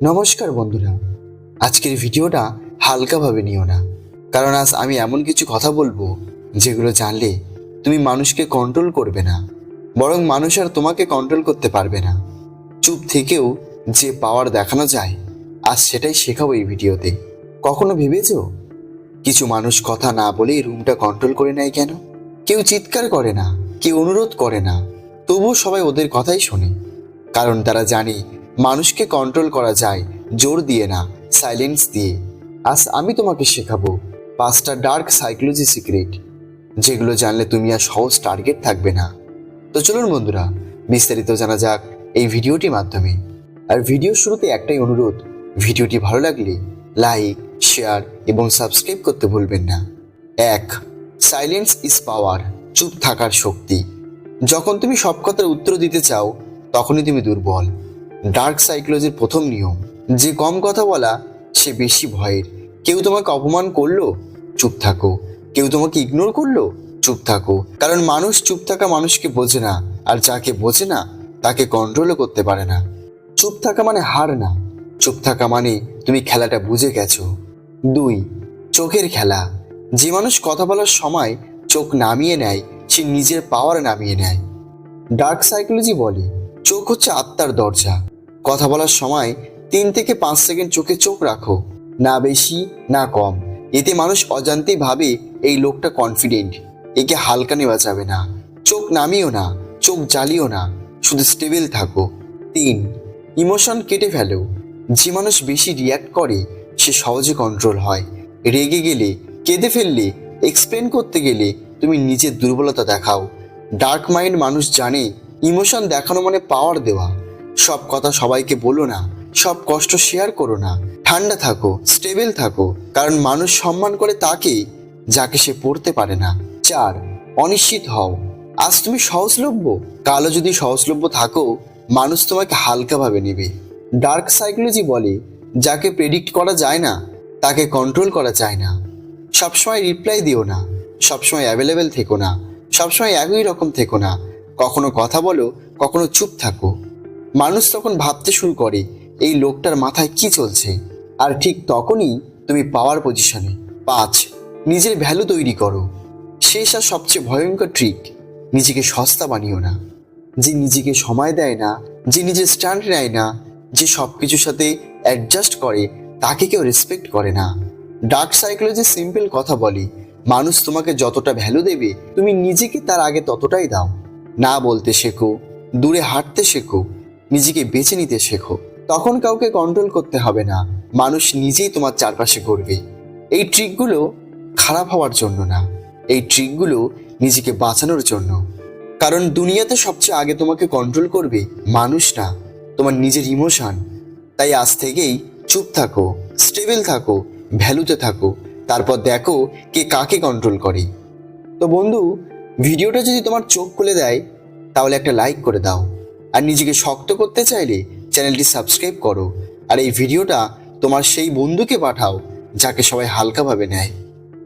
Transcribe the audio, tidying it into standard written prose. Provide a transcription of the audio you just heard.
নমস্কার বন্ধুরা, আজকের ভিডিওটা হালকাভাবে নিও না, কারণ আজ আমি এমন কিছু কথা বলবো যেগুলো জানলে তুমি মানুষকে কন্ট্রোল করবে না, বরং মানুষ আর তোমাকে কন্ট্রোল করতে পারবে না। চুপ থেকেও যে পাওয়ার দেখানো যায়, আজ সেটাই শেখাবো এই ভিডিওতে। কখনো ভেবেছো কিছু মানুষ কথা না বলেই রুমটা কন্ট্রোল করে নেয় কেন? কেউ চিৎকার করে না, কেউ অনুরোধ করে না, তবুও সবাই ওদের কথাই শোনে। কারণ তারা জানে মানুষকে কন্ট্রোল করা যায় জোর দিয়ে না, সাইলেন্স দিয়ে। আজ আমি তোমাকে শেখাবো 5টা ডার্ক সাইকোলজি সিক্রেট, যেগুলো জানলে তুমি আর সহজ টার্গেট থাকবে না। তো চলুন বন্ধুরা, বিস্তারিত জানা যাক এই ভিডিওটির মাধ্যমে। আর ভিডিও শুরুতে একটাই অনুরোধ, ভিডিওটি ভালো লাগলে লাইক, শেয়ার এবং সাবস্ক্রাইব করতে ভুলবেন না। 1. সাইলেন্স ইজ পাওয়ার, চুপ থাকার শক্তি। যখন তুমি সব কথার উত্তর দিতে চাও, তখনই তুমি দুর্বল। ডার্ক সাইকোলজির প্রথম নিয়ম, যে কম কথা বলা সে বেশি ভয়ের। কেউ তোমাকে অপমান করলো, চুপ থাকো। কেউ তোমাকে ইগনোর করলো, চুপ থাকো। কারণ মানুষ চুপ থাকা মানুষকে বোঝে না, আর যাকে বোঝে না তাকে কন্ট্রোলও করতে পারে না। চুপ থাকা মানে হার না, চুপ থাকা মানে তুমি খেলাটা বুঝে গেছো। 2. চোখের খেলা। যে মানুষ কথা বলার সময় চোখ নামিয়ে নেয়, সে নিজের পাওয়ার নামিয়ে নেয়। ডার্ক সাইকোলজি বলে চোখ হচ্ছে আত্মার দরজা। কথা বলার সময় 3 থেকে 5 সেকেন্ড চোখে চোখ রাখো, না বেশি না কম। এতে মানুষ অজান্তেই ভাবে এই লোকটা কনফিডেন্ট, একে হালকা নেওয়া যাবে না। চোখ নামিও না, চোখ জ্বালিও না, শুধু স্টেবল থাকো। 3. ইমোশন কেটে ফেলো। যে মানুষ বেশি রিয়্যাক্ট করে সে সহজে কন্ট্রোল হয়। রেগে গেলে, কেঁদে ফেললে, এক্সপ্লেন করতে গেলে তুমি নিজের দুর্বলতা দেখাও। ডার্ক মাইন্ড মানুষ জানে ইমোশন দেখানো মানে পাওয়ার দেওয়া। সব কথা সবাইকে বলো না, সব কষ্ট শেয়ার করো না। ঠান্ডা থাকো, স্টেবল থাকো, কারণ মানুষ সম্মান করে তাকে যাকে সে পড়তে পারে না। 4. অনিশ্চিত হও। আজ তুমি সহজলভ্য, কালও যদি সহজলভ্য থাকো, মানুষ তোমাকে হালকাভাবে নেবে। ডার্ক সাইকোলজি বলে যাকে প্রেডিক্ট করা যায় না তাকে কন্ট্রোল করা যায় না। সবসময় রিপ্লাই দিও না, সবসময় অ্যাভেলেবেল থেকো না, সবসময় একই রকম থেকো না। কখনো কথা বলো, কখনো চুপ থাকো। মানুষ তখন ভাবতে শুরু করে এই লোকটার মাথায় কি চলছে, আর ঠিক তখনই তুমি পাওয়ার পজিশনে। 5. নিজের ভ্যালু তৈরি করো। শেষ আর সবচেয়ে ভয়ঙ্কর ট্রিক, নিজেকে সস্তা বানিও না। যে নিজেকে সময় দেয় না, যে নিজের স্ট্যান্ড নেয় না, যে সব কিছুর সাথে অ্যাডজাস্ট করে, তাকে কেউ রেসপেক্ট করে না। ডার্ক সাইকোলজি সিম্পল কথা বলে মানুষ তোমাকে যতটা ভ্যালু দেবে, তুমি নিজেকে তার আগে ততটাই দাও। না বলতে শেখো, দূরে হাঁটতে শেখো, নিজেকে বেছে নিতে শেখো। তখন কাউকে কন্ট্রোল করতে হবে না, মানুষ নিজেই তোমার চারপাশে ঘুরবে। এই ট্রিকগুলো খারাপ হওয়ার জন্য না, এই ট্রিকগুলো নিজেকে বাঁচানোর জন্য। কারণ দুনিয়াতে সবচেয়ে আগে তোমাকে কন্ট্রোল করবে মানুষ না, তোমার নিজের ইমোশন। তাই আজ থেকেই চুপ থাকো, স্টেবল থাকো, ভ্যালুতে থাকো, তারপর দেখো কে কাকে কন্ট্রোল করে। তো বন্ধু, ভিডিওটা যদি তোমার চোখ খুলে দেয় তাহলে একটা লাইক করে দাও, আর নিজেকে শক্ত করতে চাইলে চ্যানেলটি সাবস্ক্রাইব করো। আর এই ভিডিওটা তোমার সেই বন্ধুকে পাঠাও যাকে সবাই হালকাভাবে নেয়।